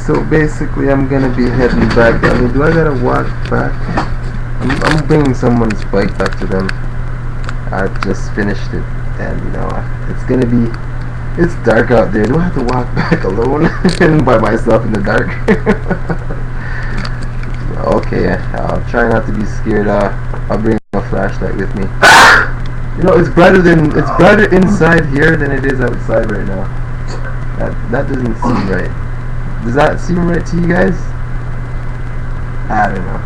So basically I'm gonna be heading back. I mean, do I gotta walk back? I'm bringing someone's bike back to them. I just finished it, and you know, it's dark out there. Do I have to walk back alone and by myself in the dark? Okay, I'll try not to be scared. I'll bring a flashlight with me. You know, it's brighter inside here than it is outside right now. That doesn't seem right. Does that seem right to you guys? I don't know.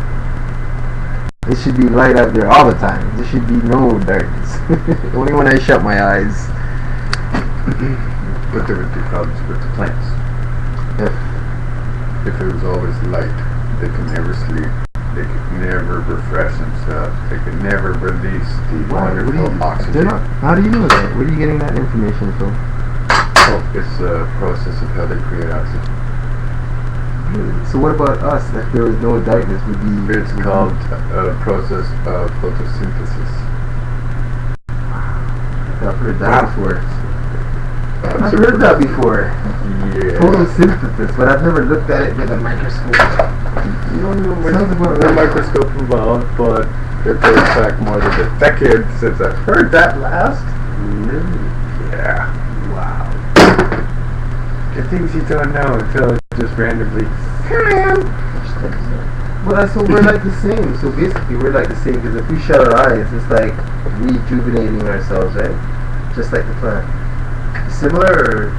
It should be light out there all the time. There should be no darkness. Only when I shut my eyes. But there would be problems with the plants. If it was always light, they could never sleep. They could never refresh themselves. They could never release the wonderful oxygen. How do you know that? Where are you getting that information from? Oh, it's a process of how they create oxygen. So what about us? If there was no darkness, It's called a process of photosynthesis. I've heard that before. I've heard that before. Yeah. Photosynthesis, but I've never looked at it with a microscope. You don't know when the microscope involved, but it goes back more than a decade since I've heard that last. Really? Yeah. Wow. The things you don't know until it just randomly. Well, so we're like the same. So basically, we're like the same because if we shut our eyes, it's like rejuvenating ourselves, right? Just like the plant. Similar, or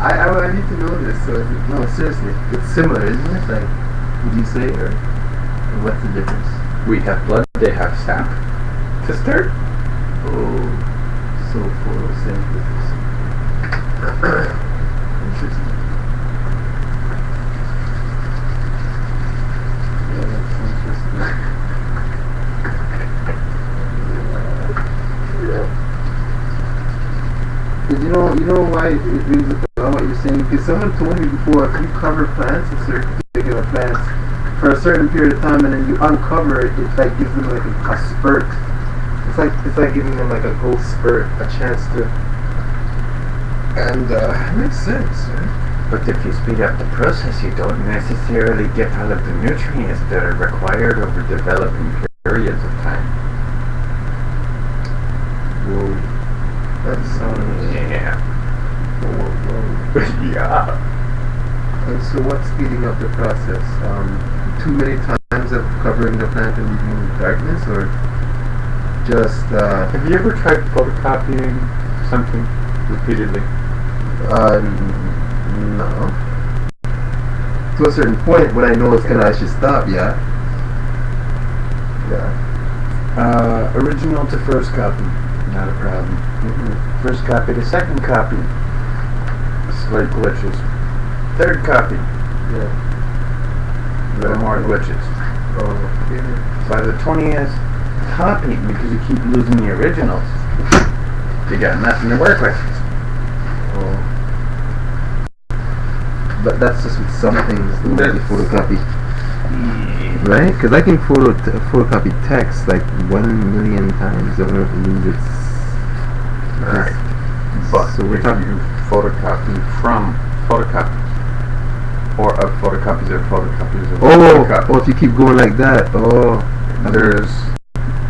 I need to know this. So no, seriously, it's similar, isn't it? Like, would you say, or what's the difference? We have blood, they have sap. To start. Oh, so photosynthesis. Interesting. Yeah, that's interesting. You know why it brings up what you're saying? Because someone told me before, if you cover plants, particular plants, for a certain period of time, and then you uncover it, it like gives them like a spurt. It's like giving them like a growth spurt, a chance to. And it makes sense, right? But if you speed up the process, you don't necessarily develop the nutrients that are required over developing periods of time. Whoa. That sounds... Yeah. Whoa. Yeah. And so what's speeding up the process? Too many times of covering the plant and leaving the darkness, or just... Have you ever tried photocopying something repeatedly? No. To a certain point, when I know it's gonna, I should stop, yeah. Yeah. Original to first copy, not a problem. First copy to second copy, Slight glitches. third copy, Yeah. little more glitches. Oh, yeah. By the 20th copy, because you keep losing the originals, you got nothing to work with. Oh. But that's just with some things, the way you photocopy. Right? Because I can photocopy text like 1,000,000 times. I don't lose its... Right. But so we're talking... you photocopy from photocopy, or of photocopies of photocopies of photocopies. Oh, if you keep going like that, There's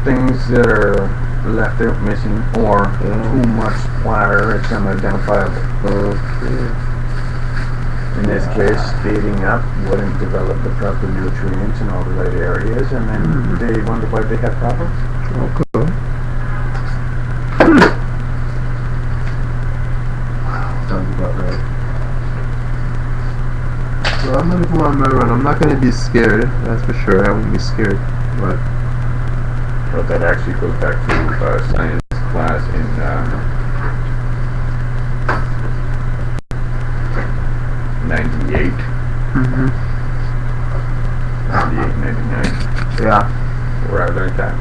things that are left out missing, or too much splatter, it's unidentifiable. In this case, speeding up wouldn't develop the proper nutrients in all the right areas, and then they wonder why they have problems. Okay. Sounds about right. So I'm gonna go on my run. I'm not gonna be scared, that's for sure. I won't be scared. But Well, that actually goes back to science class in 98, 98, 99, yeah. where I learned that.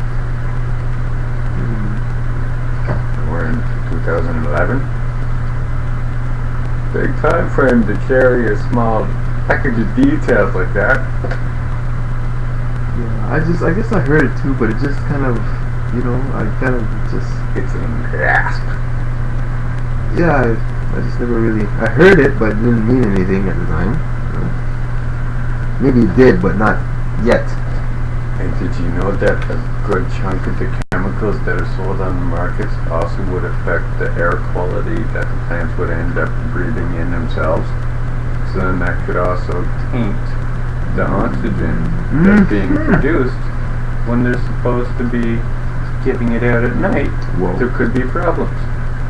We're in 2011. Big time frame to carry a small package of details like that. Yeah, I guess I heard it too, but it just kind of, you know, I kind of just, It's a gasp. yeah, I just never really, I heard it, but it didn't mean anything at the time. Maybe it did, but not yet. And did you know that a good chunk of the chemicals that are sold on the markets also would affect the air quality that the plants would end up breathing in themselves? So then that could also taint the oxygen that's being produced when they're supposed to be giving it out at night. Whoa. There could be problems.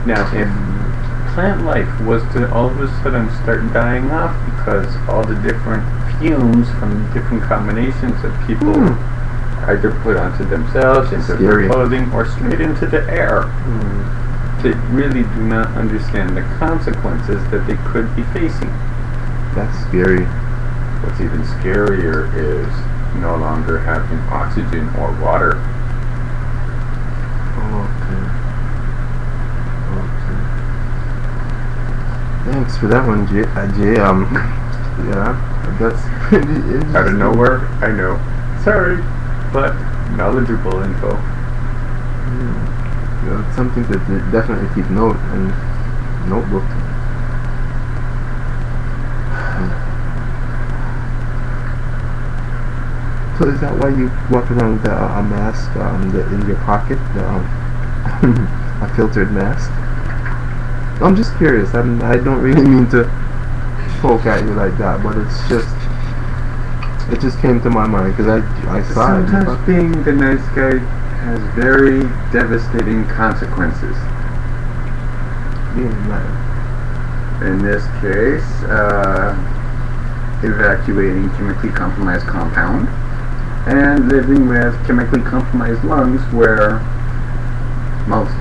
Now, if plant life was to all of a sudden start dying off because all the different fumes from different combinations that people either put onto themselves, into their clothing, or straight into the air, they really do not understand the consequences that they could be facing. That's scary. What's even scarier is no longer having oxygen or water. Okay. Thanks for that one, Jay. Yeah, that's pretty interesting. Out of nowhere, I know. Sorry, but knowledgeable info. Yeah, it's something to definitely keep note and notebook. So is that why you walk around with a mask in your pocket, a filtered mask? I'm just curious. I don't really mean to poke at you like that, but it just came to my mind because I saw it. Sometimes being the nice guy has very devastating consequences. Being nice. In this case, evacuating chemically compromised compound and living with chemically compromised lungs where most,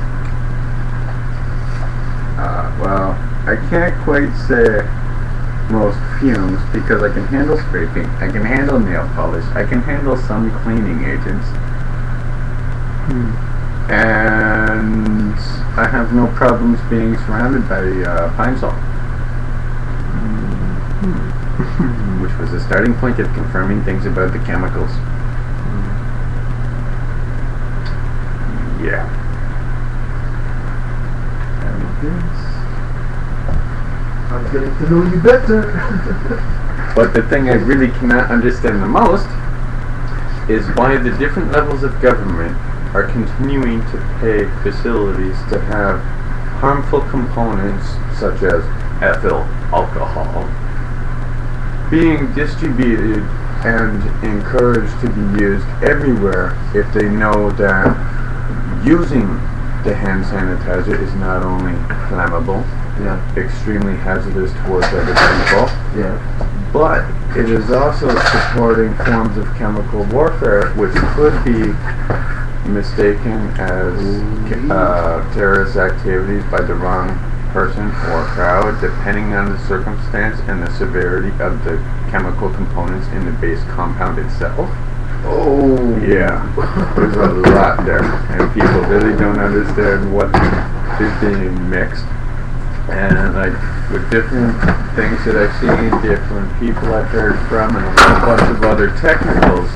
well, I can't quite say most fumes because I can handle scraping, I can handle nail polish, I can handle some cleaning agents, and I have no problems being surrounded by pine salt, which was the starting point of confirming things about the chemicals. Yeah. I'm getting to know you better. But the thing I really cannot understand the most is why the different levels of government are continuing to pay facilities to have harmful components such as ethyl alcohol being distributed and encouraged to be used everywhere if they know that using the hand sanitizer is not only flammable, extremely hazardous towards other people, but it is also supporting forms of chemical warfare which could be mistaken as terrorist activities by the wrong person or crowd, depending on the circumstance and the severity of the chemical components in the base compound itself. Oh. Yeah, there's a lot there, and people really don't understand what is being mixed. And like with different things that I've seen, different people I've heard from, and a whole bunch of other technicals.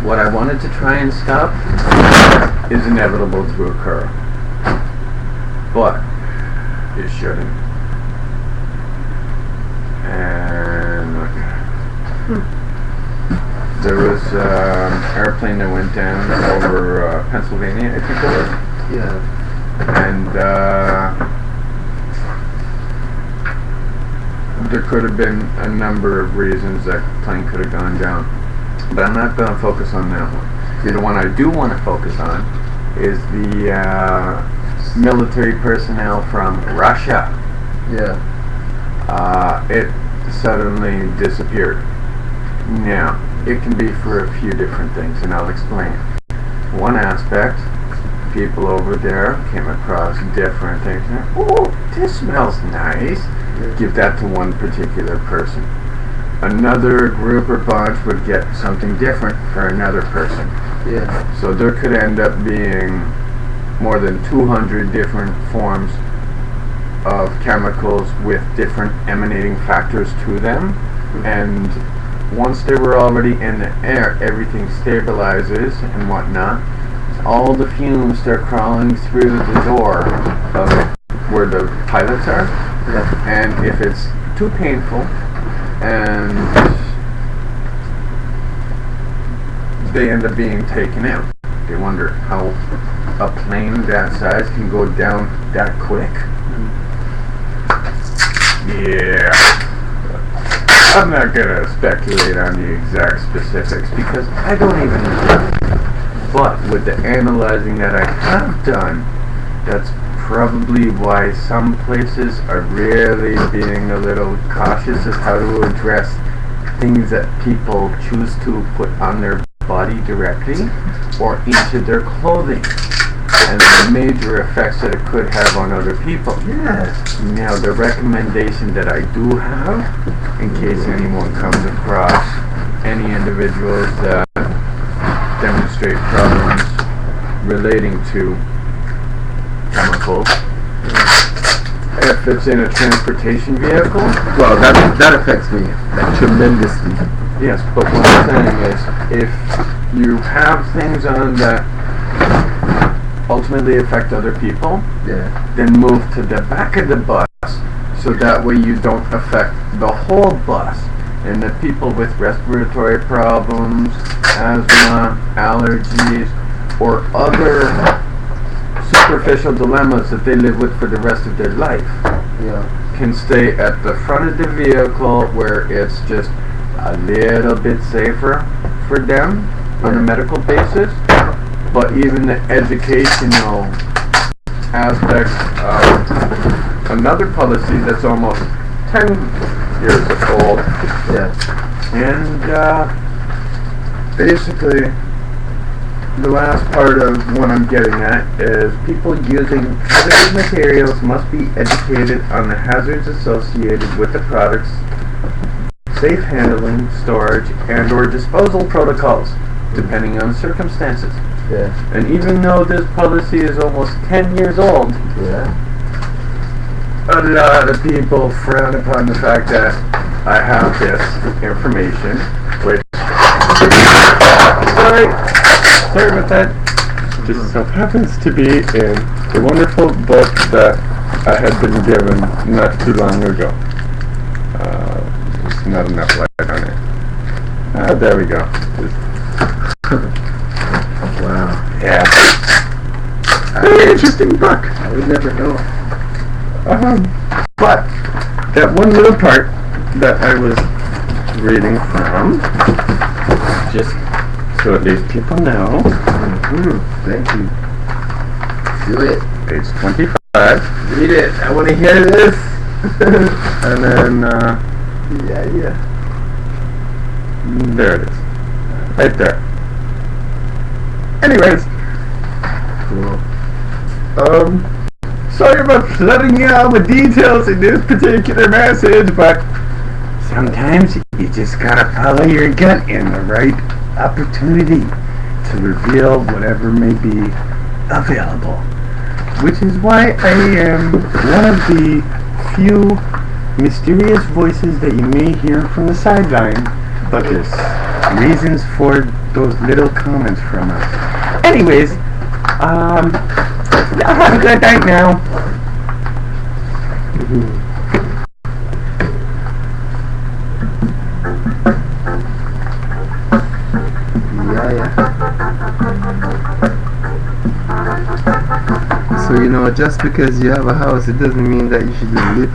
What I wanted to try and stop is inevitable to occur, but it shouldn't. And there was an airplane that went down over Pennsylvania, I think it was. And there could have been a number of reasons that plane could have gone down, but I'm not going to focus on that one. The one I do want to focus on is the military personnel from Russia. It suddenly disappeared. Now, it can be for a few different things, and I'll explain. One aspect, people over there came across different things. Oh, this smells nice. Give that to one particular person. Another group or bunch would get something different for another person. So there could end up being more than 200 different forms of chemicals with different emanating factors to them, and once they were already in the air, everything stabilizes and whatnot. All the fumes start crawling through the door of where the pilots are. Yeah. And if it's too painful and they end up being taken out, they wonder how a plane that size can go down that quick. Yeah. I'm not gonna speculate on the exact specifics because I don't even know. But with the analyzing that I have done, that's probably why some places are really being a little cautious of how to address things that people choose to put on their body directly or into their clothing, and the major effects that it could have on other people. Yes. Now, the recommendation that I do have, in case anyone comes across any individuals that demonstrate problems relating to chemicals, if it's in a transportation vehicle, Well, that affects me tremendously. yes, but what I'm saying is, if you have things on that ultimately affect other people, Yeah. then move to the back of the bus so that way you don't affect the whole bus. And the people with respiratory problems, asthma, allergies, or other superficial dilemmas that they live with for the rest of their life Yeah. can stay at the front of the vehicle where it's just a little bit safer for them on a medical basis. But even the educational aspects of another policy that's almost 10 years old, Yeah. and basically the last part of what I'm getting at is people using hazardous materials must be educated on the hazards associated with the products, safe handling, storage, and or disposal protocols, depending on circumstances. Yeah. And even though this policy is almost 10 years old, Yeah. a lot of people frown upon the fact that I have this information, which, sorry about that, just so happens to be in a wonderful book that I had been given not too long ago. There's not enough light on it. There we go. Wow. Yeah. Very interesting book. I would never know. But that one little part that I was reading from, just so at least people know, Thank you. Do it. page 25, Read it. I want to hear this. and then Yeah. there it is, right there. Anyways, Cool. sorry about flooding you all with details in this particular message, but sometimes you just gotta follow your gut in the right opportunity to reveal whatever may be available. Which is why I am one of the few mysterious voices that you may hear from the sideline, but there's reasons for those little comments from us. Anyways, y'all have a good night now. Yeah. So just because you have a house, it doesn't mean that you should just live.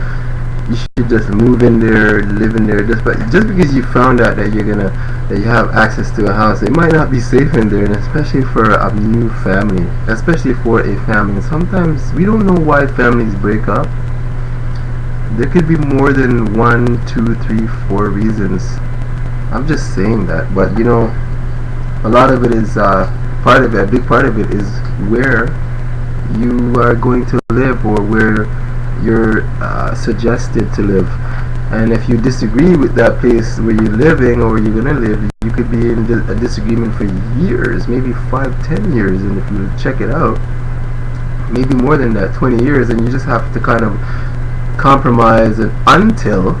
You should just move in there, live in there. Just because you found out that that you have access to a house, it might not be safe in there, and especially for a new family, especially for a family. Sometimes we don't know why families break up. There could be more than 1, 2, 3, 4 reasons. I'm just saying that, but a lot of it is a big part of it is where you are going to live or where you're suggested to live. And if you disagree with that place where you're living or where you're going to live, you could be in a disagreement for years, maybe 5, 10 years, and if you check it out, maybe more than that, 20 years, and you just have to kind of compromise until